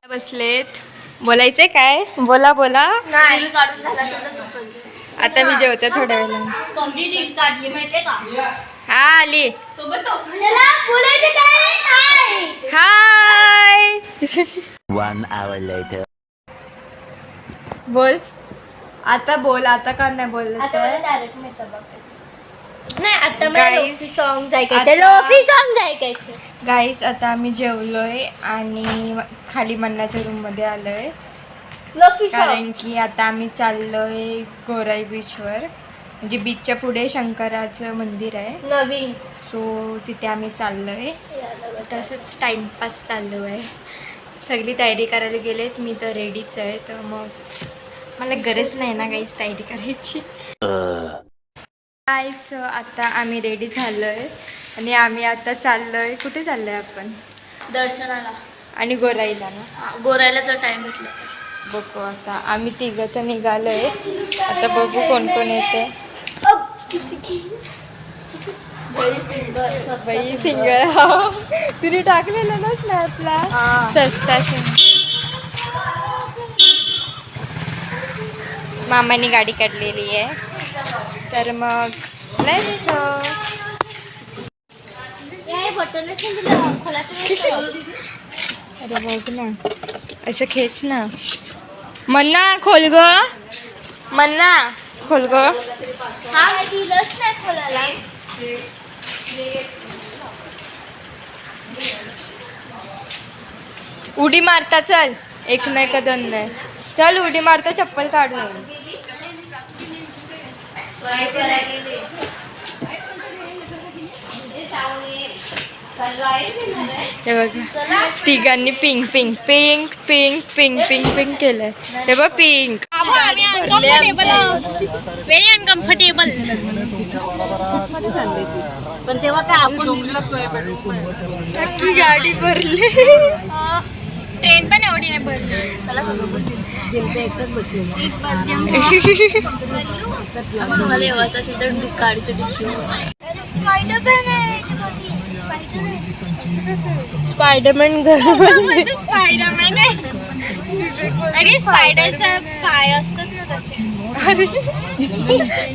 बसलेत. बोलायचंय काय? बोला बोला. आता मी जेवते थोड्या वेळाने. हा आली. हाय. 1 hour later. बोल आता. बोल आता का नाही बोलत? गाईस आता आम्ही जेवलोय आणि खाली मन्नाच्या रूम मध्ये आलोय कारण की आता आम्ही चाललोय गोराई बीचवर. म्हणजे बीचच्या पुढे शंकराचं मंदिर आहे नवीन. सो तिथे आम्ही चाललोय. तसंच टाइमपास चाललो आहे. सगळी तयारी करायला गेलेत. मी तर रेडीच आहे. तर मग मला गरज नाही ना गाईस तयारी करायची. गाईस आता आम्ही रेडी झालोय आणि आम्ही आता चाललोय. कुठे चाललोय आपण? दर्शनाला आणि गोराईला ना. गोरायला जर टाइम भेटला तर बघू. आता आम्ही तिघं तर निघालोय. आता बघू कोण कोण येते. बाई सिंगर. तिने टाकलेलं ना स्नॅपला सस्ता सिंगर. मामानी गाडी काढलेली आहे. तर मग लेट्स गो. अरे बघ ना असं खेच ना. मन्ना खोल ग. मन्ना खोल ग. उडी मारता चल. एक नाही का दोन नाही. चल उडी मारता चप्पल काढून. हे बघा तिघांनी pink pink pink pink pink pink pink केलंय. हे बघ पिंक. Very uncomfortable. पण तेव्हा काय आपण नक्की गाडी भरली. ट्रेन पण एवढी नाही भरली. मला येवायचं असेल तर गाडीच्या स्पायडरमॅन स्पायडरमॅन आहे. अरे स्पायडरचा पाय असतात ना तसे. अरे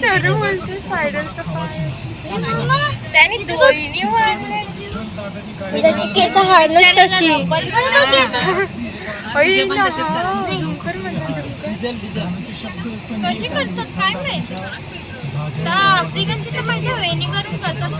शरू बोलते स्पायडरचा पाय त्याने दोन्ही त्याची केस हार्नच तशी. कशी करतात काय माहिती. आफ्रिकनची तर माहिती वेणी करून करतात.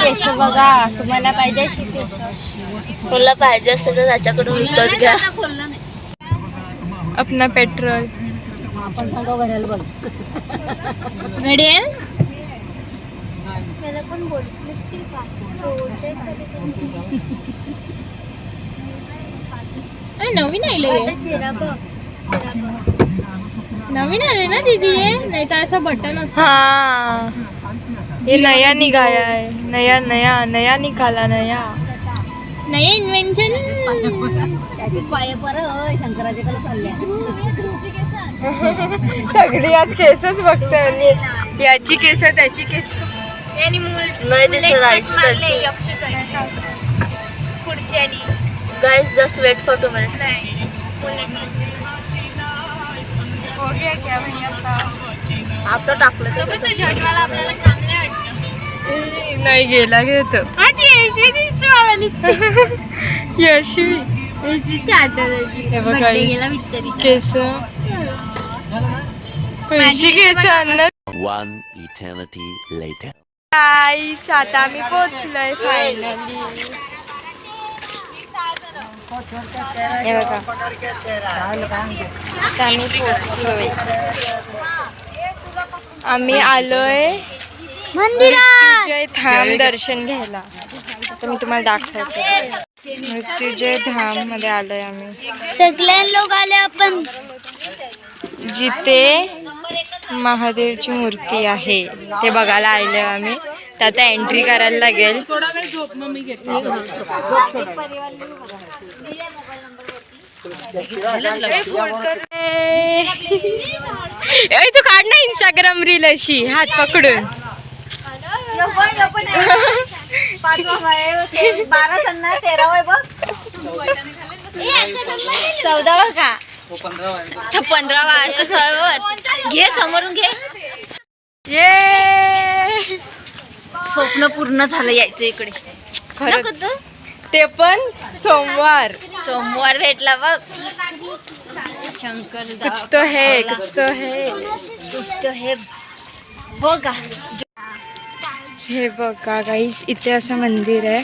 केस बघा. तुम्हाला पाहिजे तुला पाहिजे असतं तर त्याच्याकडून विकत घ्या. अपना पेट्रोल आपण सांगा घराला बघ. मिळेल पण बोल. नवीन आले नवीन आले ना दीदी. नाही तर असं बटन असतं. हाँ ये नया निघाया है. नया नया नया निकाला नया. नया इन्व्हेंशन. सगळी आज केसच बघते. याची केस त्याची केस. नाही दिसत पुढची. Guys just wait for 2 minutes. हो गया क्या भैया? आता टाकलं तर नाही गेला घेतो. यशवी हे बघा केस पैसे घ्यायचं अन्न. 1 eternity later. आईच आता आम्ही पोचलोय फायनली. हे बघा आता आम्ही पोचलोय. आम्ही आलोय मृत्युंजय धाम दर्शन घ्यायला. आता मी तुम्हाला दाखवते. मृत्युंजय धाम मध्ये आलोय आम्ही. सगळे लोक आले आपण. जिथे महादेवची मूर्ती आहे ते बघायला आले आम्ही. तर आता एंट्री करायला लागेल. तू काढ ना इंस्टाग्राम रील अशी हात पकडून. 14 का 15 घे समोरून घे. ये स्वप्न पूर्ण झालं यायचं इकडे. खरंच ते पण सोमवार भेटला बघ. शंकर कुछ तो है बघा. हे बघा गाईस, इथे असं मंदिर आहे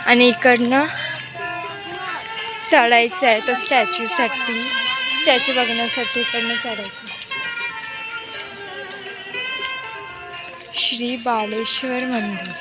आणि इकडनं चढायचं आहे तो स्टॅच्यू बघण्यासाठी इकडनं चढायचं. श्री बालेश्वर मंदिर.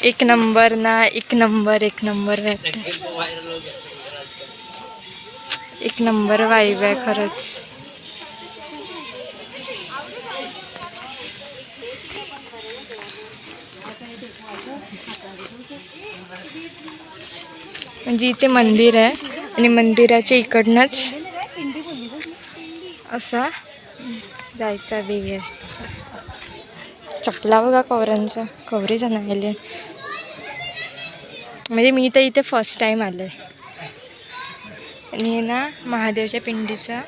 एक नंबर वाईब आहे खरंच. म्हणजे इथे मंदिर आहे आणि मंदिराच्या इकडनंच असा जायचा वेग आहे. चपला बघा कवरे जण आले. म्हणजे मी तर इथे फर्स्ट टाइम आले. आणि हे ना महादेवच्या पिंडीचं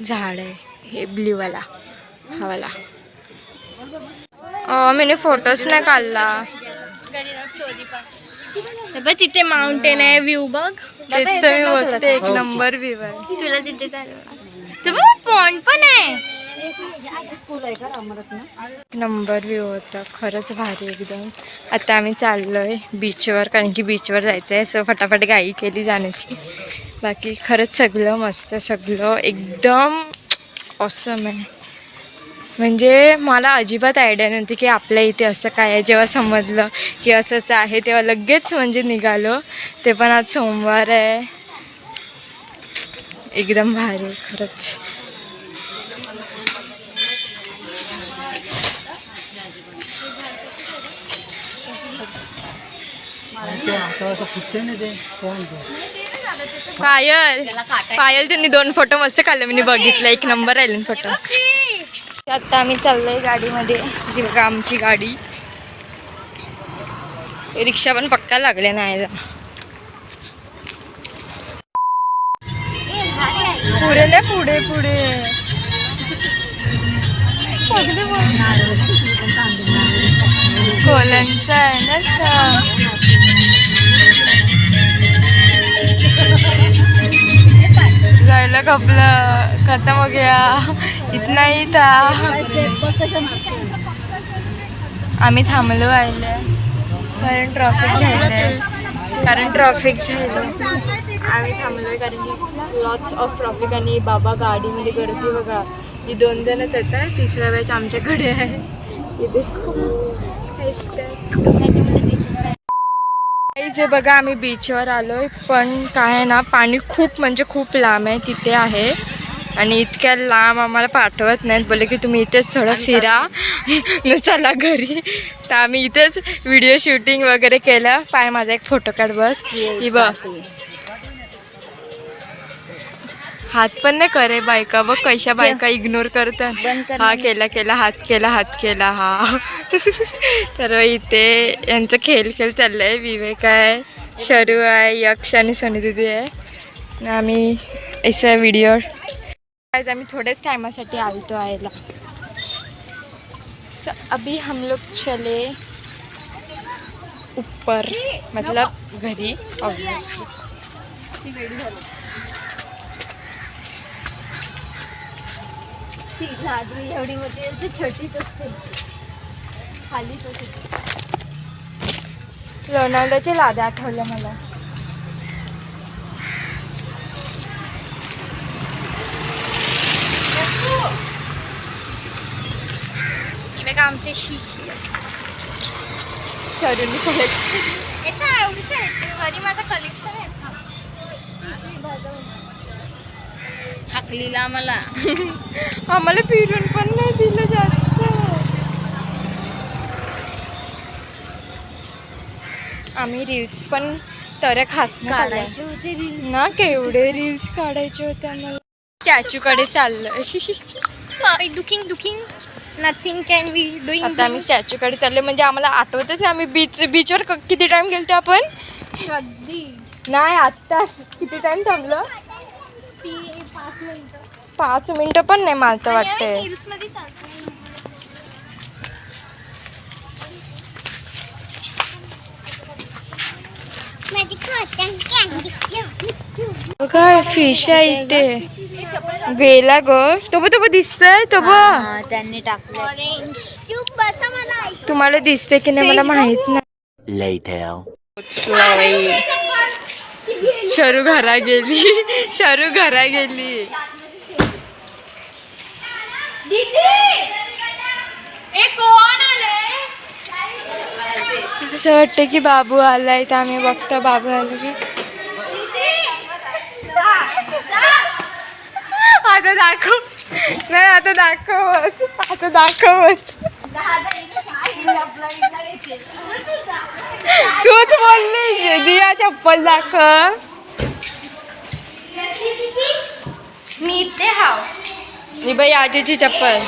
झाड आहे हे ब्ल्यूवाला हवाला. मी फोटोज नाही काढला. तिथे माउंटेन आहे. व्ह्यू बघ. तेच तर मी बोलते एक नंबर व्ह्यू आहे. तुला तिथे पॉइंट पण आहे. एक नंबर व्ह्यू होता खरंच भारी एकदम. आता आम्ही चाललोय बीचवर कारण की बीचवर जायचं आहे. सो फटाफट घाई केली जाण्याची. बाकी खरंच सगळं मस्त सगळं एकदम ऑसम आहे. म्हणजे मला अजिबात आयडिया नव्हती की आपल्या इथे असं काय आहे. जेव्हा समजलं की असंच आहे तेव्हा लगेच म्हणजे निघालो. ते पण आज सोमवार आहे. एकदम भारी खरंच. पायल त्यांनी 2 फोटो मस्त काढले. मी बघितलं एक नंबर राहिले फोटो. आता आम्ही चाललोय गाडीमध्ये. ही बघा आमची गाडी. रिक्षा पण पक्का लागले नाही. पुढे नाही पुढे कोल्यांचा आहे ना. जायला कपलं खतम हो गया इतना ही था. आम्ही थांबलो आहे कारण ट्रॉफिक झालं. आम्ही थांबलोय कारण की लॉट्स ऑफ ट्रॉफिक आणि बाबा गाडीमध्ये गर्दी बघा. ही 2 जणच येतात. तिसरा वेळेस आमच्याकडे आहे. इथे बघा आम्ही बीचवर आलोय पण काय आहे ना पाणी खूप म्हणजे खूप लांब आहे तिथे आहे. आणि इतक्या लांब आम्हाला पाठवत नाहीत. बोलले की तुम्ही इथेच थोडं फिरा न चला घरी. तर आम्ही इथेच व्हिडिओ शूटिंग वगैरे केलं. पाय माझा एक फोटो काढ बस. ही बघ हात पण नाही करे बायका. बघ कशा बायका इग्नोर करतात. हा केला हात केला हा. तर इथे यांचं खेळ चाललंय. विवेक आहे, शरू आहे, यक्ष आणि सोनी दीदी आहे. आम्ही ऐसा व्हिडिओ आम्ही थोडेच टाइमासाठी आलतो आयला. अभी हम लोग चले ऊपर मतलब घरी ऑब्वियसली. ती लादरी एवढी मोठी असते, छोटीच असते खालीच असते. लोणावळ्याचे लाद्या आठवल्या मला. बघा आमचे शिशी शरूनी कलेक्ट एवढीच आहे घरी माझं कलेक्शन आहे. हाकलीला मला आम्हाला फिरून पण नाही दिलं जास्त. आम्ही रील्स पण तर खास काढायचे होते रील्स ना, केवढे रील्स काढायचे होते आम्हाला. स्टॅच्यूकडे चाललोय. दुखिंग नथिंग कॅन बी डुईंग. आता आम्ही स्टॅच्यूकडे चाललोय, म्हणजे आम्हाला आठवतच नाही आम्ही बीचवर किती टाइम गेलतो आपण. कधी नाही आत्ता किती टाइम थांबलो. 5 मिनिटं 5 मिनिटं पण नाही मला तर वाटतंय. रील्स मध्ये चालते. काय फिश आहे इथे. वेला ग तो बघ दिसतंय तो बघ. त्यांनी टाकलं. तुम्हाला दिसते की नाही मला माहित नाही. Later. शरू घरा गेली. शरू घरा गेली. असं वाटतं की बाबू आलाय, तर आम्ही बघतो बाबू आला की. आता दाखव. नाही आता दाखवच. आता दाखवच. तूच बोलली दिया चप्पल दाखव. मी इथे हाव. ही बाई आजीची चप्पल.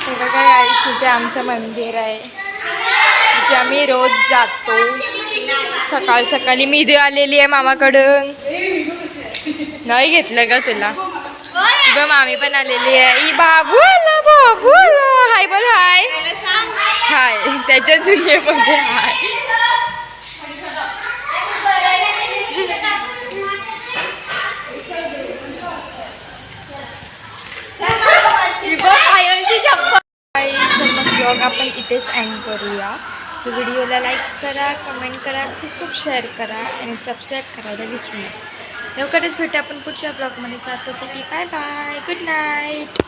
हे बघा गाईच, इथे आमचं मंदिर आहे. इथे आम्ही रोज जातो. सकाळ सकाळी मी इथे आलेली आहे मामाकडून. नाही घेतलं का तुला. तुझं मामी पण आलेली आहे. ई बाबू आला, बाबू आला. हाय बोल. हाय हाय. त्याच्या दुनियेमध्ये हाय. ब्लॉग आपण इथेच एंड करूया. सो व्हिडिओला लाईक करा, कमेंट करा, खूप खूप शेअर करा आणि सबस्क्राईब करायला विसरू नका. लवकरच भेटू आपण पुढच्या ब्लॉगमध्ये. आतासाठी बाय बाय, गुड नाईट.